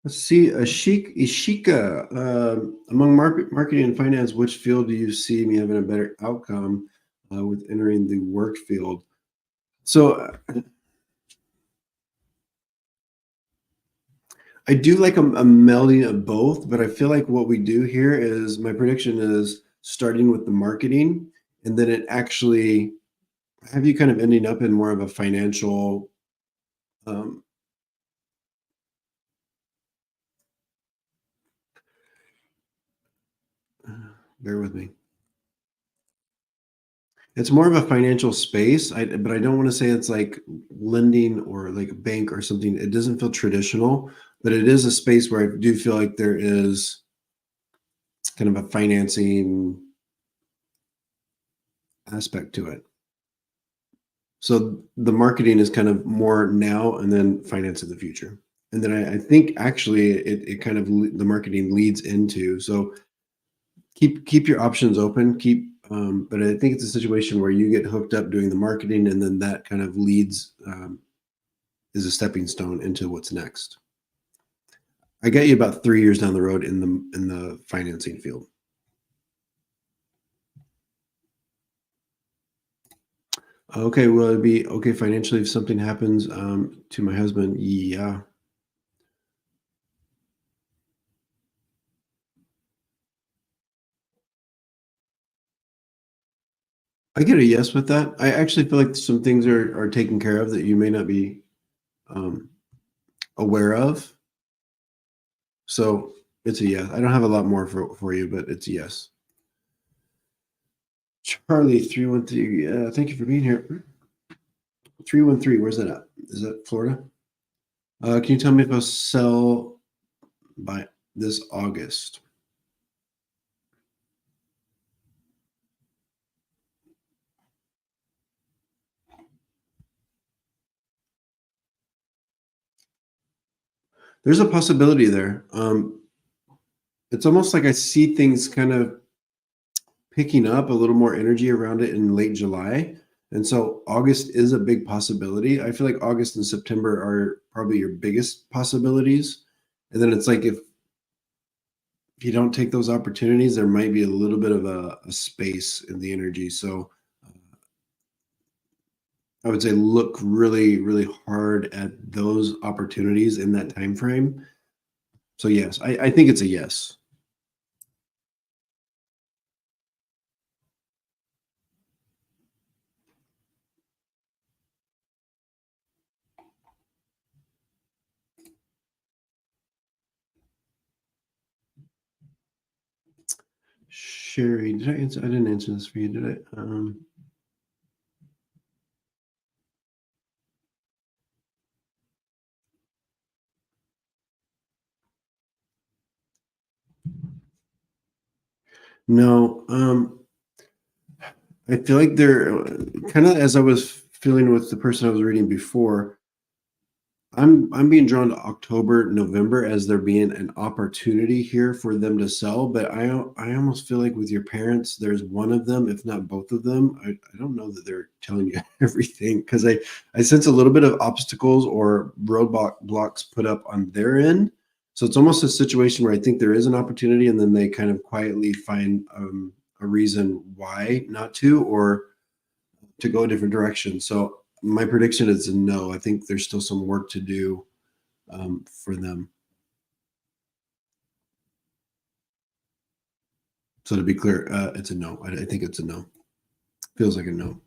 Let's see, Ishika, among marketing and finance, which field do you see me having a better outcome with entering the work field? So I do like a melding of both, but I feel like what we do here is my prediction is starting with the marketing, and then it actually have you kind of ending up in more of a financial. Um, bear with me. It's more of a financial space, but I don't want to say it's like lending or like a bank or something. It doesn't feel traditional, but it is a space where I do feel like there is kind of a financing aspect to it. So the marketing is kind of more now and then finance in the future. And then I think actually it kind of the marketing leads into, so keep your options open, but I think it's a situation where you get hooked up doing the marketing and then that kind of leads is a stepping stone into what's next. I got you about 3 years down the road in the financing field. Okay, well, it'd be okay financially if something happens to my husband. Yeah. I get a yes with that. I actually feel like some things are taken care of that you may not be um, aware of. So it's a yes. I don't have a lot more for you, but it's a yes. Charlie 313. Thank you for being here. 313. Where's that at? Is that Florida? Can you tell me if I'll sell by this August? There's a possibility there. It's almost like I see things kind of picking up a little more energy around it in late July. And so August is a big possibility. I feel like August and September are probably your biggest possibilities. And then it's like if you don't take those opportunities, there might be a little bit of a space in the energy. So I would say look really, really hard at those opportunities in that time frame. So yes, I think it's a yes. Sherry, did I answer? I didn't answer this for you, did I? No. I feel like they're kind of as I was feeling with the person I was reading before. I'm being drawn to October, November as there being an opportunity here for them to sell, but I almost feel like with your parents, there's one of them, if not both of them. I don't know that they're telling you everything because I sense a little bit of obstacles or blocks put up on their end. So it's almost a situation where I think there is an opportunity, and then they kind of quietly find a reason why not to, or to go a different direction. So my prediction is a no. I think there's still some work to do for them. So to be clear, it's a no. I think it's a no. Feels like a no.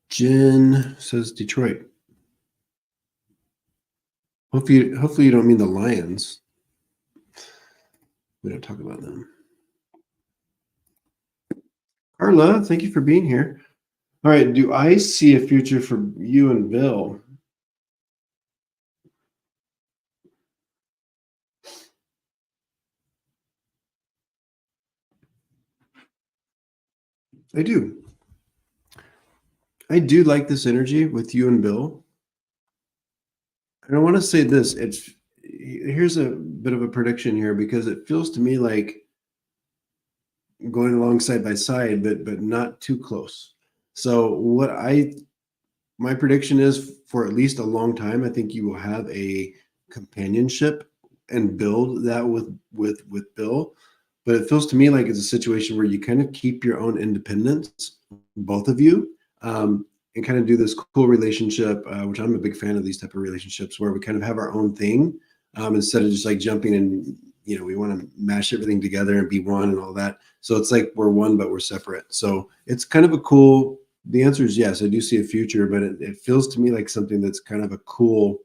Jen says Detroit. Hopefully you don't mean the Lions. We don't talk about them. Carla, thank you for being here. All right, do I see a future for you and Bill? I do. I do like this energy with you and Bill. And I want to say this. Here's a bit of a prediction here because it feels to me like going along side by side, but not too close. So my prediction is for at least a long time, I think you will have a companionship and build that with Bill. But it feels to me like it's a situation where you kind of keep your own independence, both of you, and kind of do this cool relationship, which I'm a big fan of these type of relationships where we kind of have our own thing instead of just like jumping in. We want to mash everything together and be one and all that. So it's like we're one, but we're separate. So it's kind of a cool. The answer is yes. I do see a future, but it feels to me like something that's kind of a cool,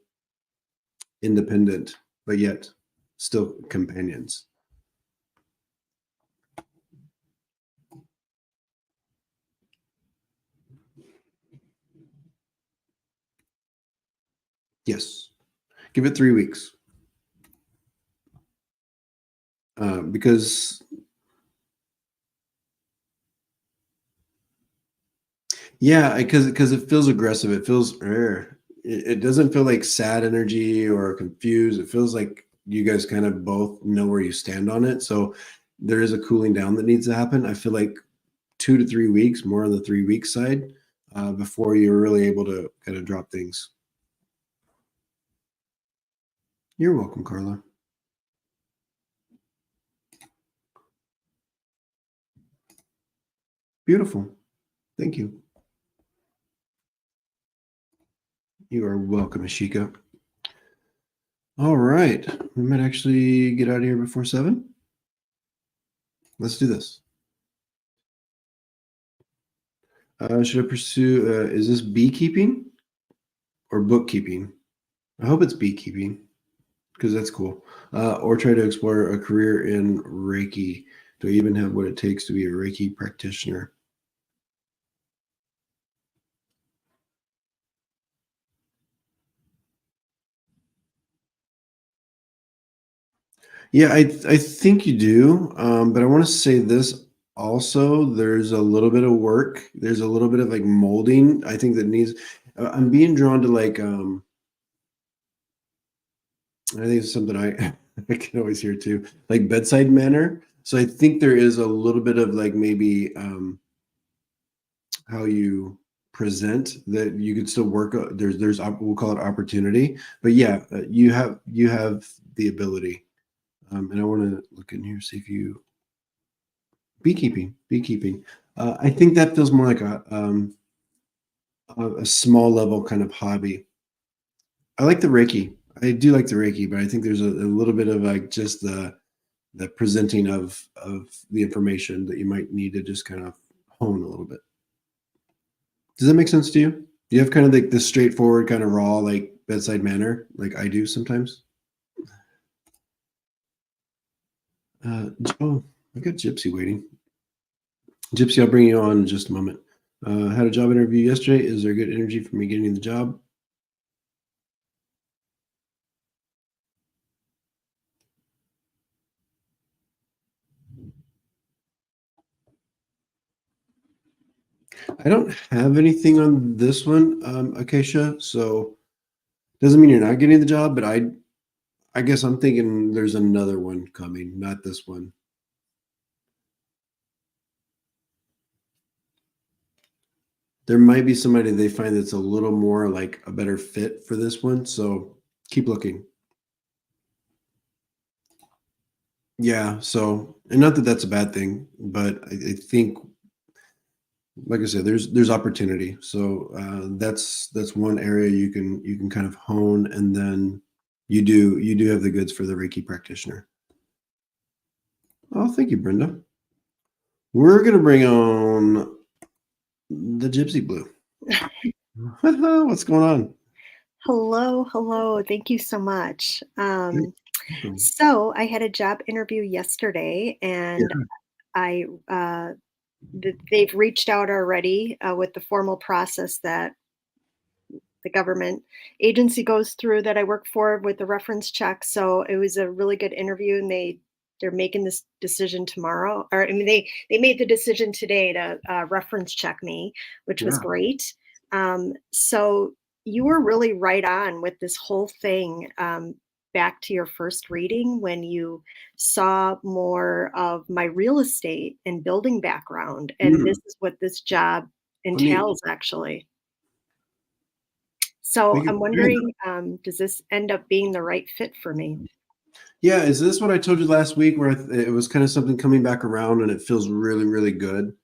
independent, but yet still companions. Yes. Give it 3 weeks. Because yeah, because it feels aggressive. It feels it doesn't feel like sad energy or confused. It feels like you guys kind of both know where you stand on it. So there is a cooling down that needs to happen. I feel like 2 to 3 weeks, more on the 3 week side, before you're really able to kind of drop things. You're welcome, Carla. Beautiful. Thank you. You are welcome, Ashika. All right. We might actually get out of here before 7. Let's do this. Should I pursue, is this beekeeping or bookkeeping? I hope it's beekeeping because that's cool. Or try to explore a career in Reiki. Do I even have what it takes to be a Reiki practitioner? Yeah, I think you do. But I want to say this also. There's a little bit of work. There's a little bit of like molding. I think that needs. I'm being drawn to like. I think it's something I I can always hear too, like bedside manner. So I think there is a little bit of like maybe how you present that you could still work. We'll call it opportunity, but yeah, you have the ability. And I want to look in here see if you beekeeping. I think that feels more like a small level kind of hobby. I like the Reiki. I do like the Reiki, but I think there's a little bit of like just the presenting of the information that you might need to just kind of hone a little bit. Does that make sense to you? Do you have kind of like this straightforward, kind of raw, like bedside manner, like I do sometimes? Oh, I got Gypsy waiting. Gypsy, I'll bring you on in just a moment. Had a job interview yesterday. Is there good energy for me getting the job? I don't have anything on this one, Acacia. So doesn't mean you're not getting the job, but I guess I'm thinking there's another one coming, not this one. There might be somebody they find that's a little more like a better fit for this one. So keep looking. Yeah. So, and not that that's a bad thing, but I think, like I said, there's opportunity. So that's one area you can kind of hone, and then you do have the goods for the Reiki practitioner. Oh, thank you, Brenda. We're gonna bring on the Gypsy Blue. What's going on? Hello, hello. Thank you so much. So I had a job interview yesterday, and Yeah. I they've reached out already with the formal process that the government agency goes through that I work for with the reference check. So it was a really good interview, and they they're making this decision tomorrow. Or I mean, they made the decision today to reference check me, which was Yeah. great. So you were really right on with this whole thing. Back to your first reading when you saw more of my real estate and building background, and this is what this job Neat. entails actually. So Thank you I'm for sharing that. wondering, does this end up being the right fit for me? Yeah, is this what I told you last week where it was kind of something coming back around and it feels really, really good?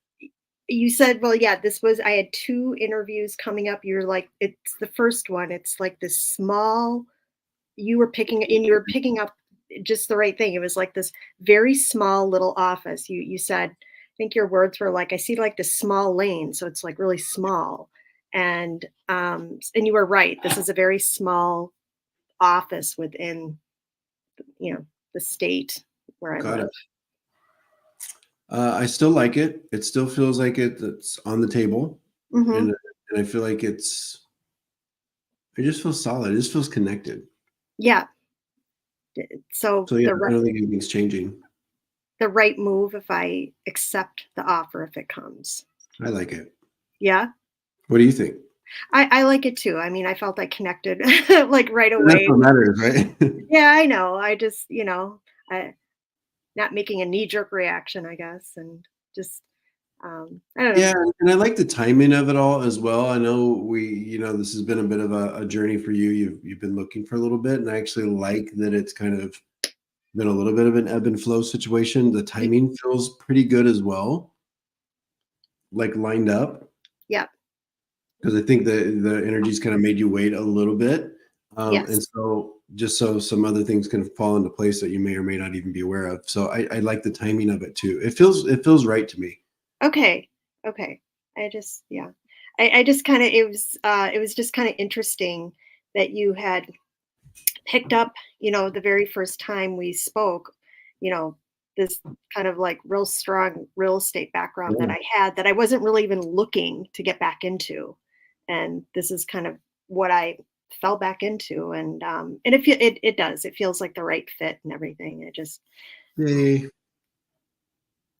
You said, well, yeah, I had 2 interviews coming up. You're like, it's the first one. It's like this small, you were picking up just the right thing. It was like this very small little office. You said, I think your words were like, I see like this small lane. So it's like really small. And you were right. This is a very small office within, the state where I Got live. it. I still like it. It still feels like it's on the table, Hmm. and I feel like it just feels solid. It just feels connected. Yeah. So So yeah, I don't think anything's changing. the right move if I accept the offer if it comes. I like it. Yeah. What do you think? I like it too. I mean, I felt I connected like right And that's away. what matters, right? Yeah, I know. I just, I not making a knee-jerk reaction, I guess, and just I don't know. Yeah, and I like the timing of it all as well. I know this has been a bit of a journey for you. You've been looking for a little bit, and I actually like that it's kind of been a little bit of an ebb and flow situation. The timing feels pretty good as well, like lined up, Yeah. because I think the energy's kind of made you wait a little bit. And Yes. so just so some other things can fall into place that you may or may not even be aware of. So I like the timing of it too. It feels right to me. Okay. Okay. I just yeah. I just kind of it was just kind of interesting that you had picked up, the very first time we spoke, you know, this kind of like real strong real estate background that Yeah. I had that I wasn't really even looking to get back into. And this is kind of what I fell back into. And it does. It feels like the right fit and everything. I just, Yay.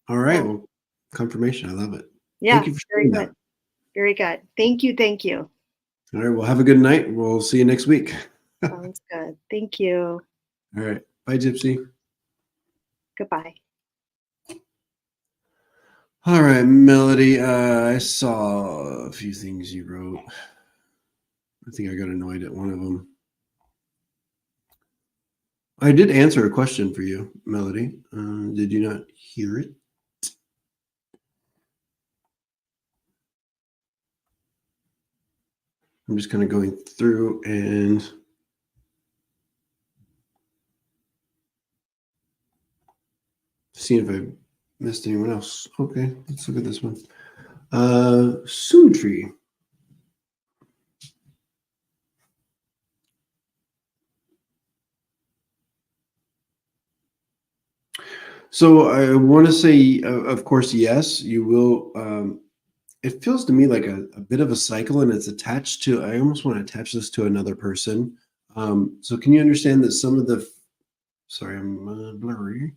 All right. so Well, confirmation. I love it. yeah, Thank you for very sharing that. good. Very good. Thank you. Thank you. All right. Well, have a good night. We'll see you next week. All Sounds good. Thank you. right. Bye, Gypsy. Goodbye. All right, Melody. I saw a few things you wrote. I think I got annoyed at one of them. I did answer a question for you, Melody. Did you not hear it? I'm just kind of going through and seeing if I missed anyone else. Okay, let's look at this one. Symmetry. So I want to say, of course, yes, you will. It feels to me like a bit of a cycle, and it's attached to. I almost want to attach this to another person. So can you understand that some of the? Sorry, I'm blurry.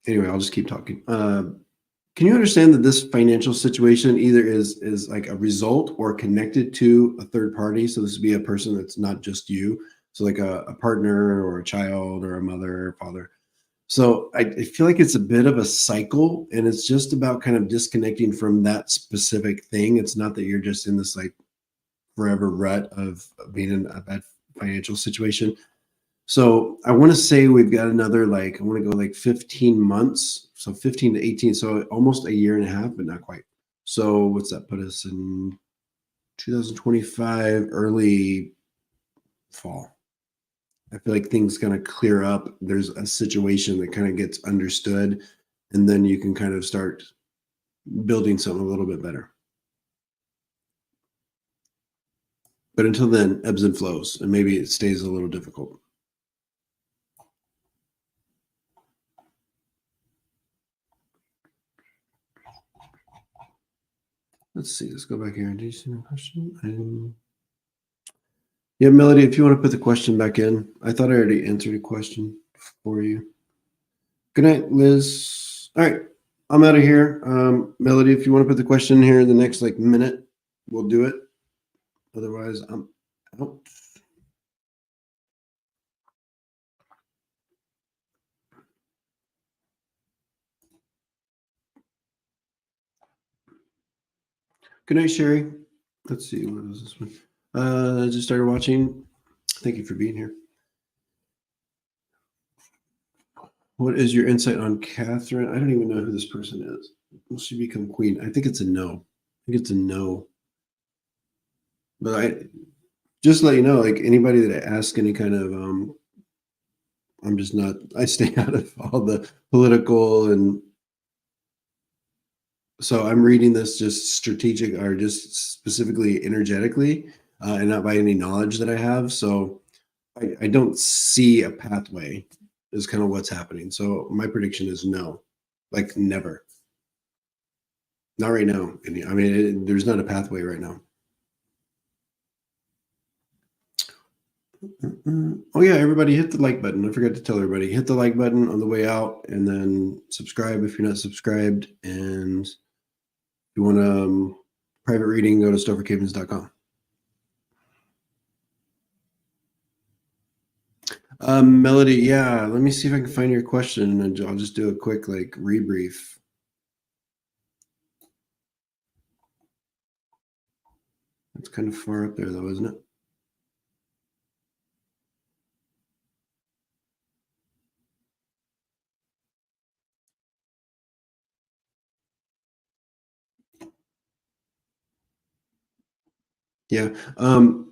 Anyway, I'll just keep talking. Can you understand that this financial situation either is like a result or connected to a third party? So this would be a person that's not just you. So like a partner or a child or a mother or father. So I feel like it's a bit of a cycle, and it's just about kind of disconnecting from that specific thing. It's not that you're just in this like forever rut of being in a bad financial situation. So I want to say we've got another like I want to go like 15 months, so 15 to 18, so almost a year and a half, but not quite. So what's that put us in 2025, early fall? I feel like things kind of clear up. There's a situation that kind of gets understood, and then you can kind of start building something a little bit better. But until then, ebbs and flows, and maybe it stays a little difficult. Let's see. Let's go back here. Do you see my question? Yeah, Melody, if you want to put the question back in, I thought I already answered a question for you. Good night, Liz. All right, I'm out of here. Melody, if you want to put the question in here in the next like minute, we'll do it. Otherwise, I'm out. Good night, Sherry. Let's see, what is this one? I just started watching. Thank you for being here. What is your insight on Catherine? I don't even know who this person is. Will she become queen? I think it's a no. I think it's a no. But I just let you know, like anybody that asks any kind of I'm just not, I stay out of all the political, and so I'm reading this just strategic or just specifically energetically, and not by any knowledge that I have. So I don't see a pathway is kind of what's happening. So my prediction is no, like never. Not right now. I mean, there's not a pathway right now. Oh yeah, everybody hit the like button. I forgot to tell everybody, hit the like button on the way out, and then subscribe if you're not subscribed. And if you want a private reading, go to stophercavins.com. Melody, yeah, let me see if I can find your question, and I'll just do a quick like rebrief. It's kind of far up there though, isn't it? Yeah.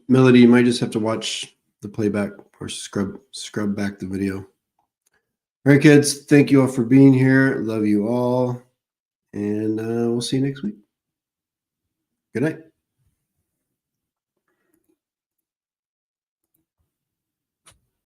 Melody, you might just have to watch the playback or scrub back the video. All right, kids. Thank you all for being here. Love you all. And we'll see you next week. Good night.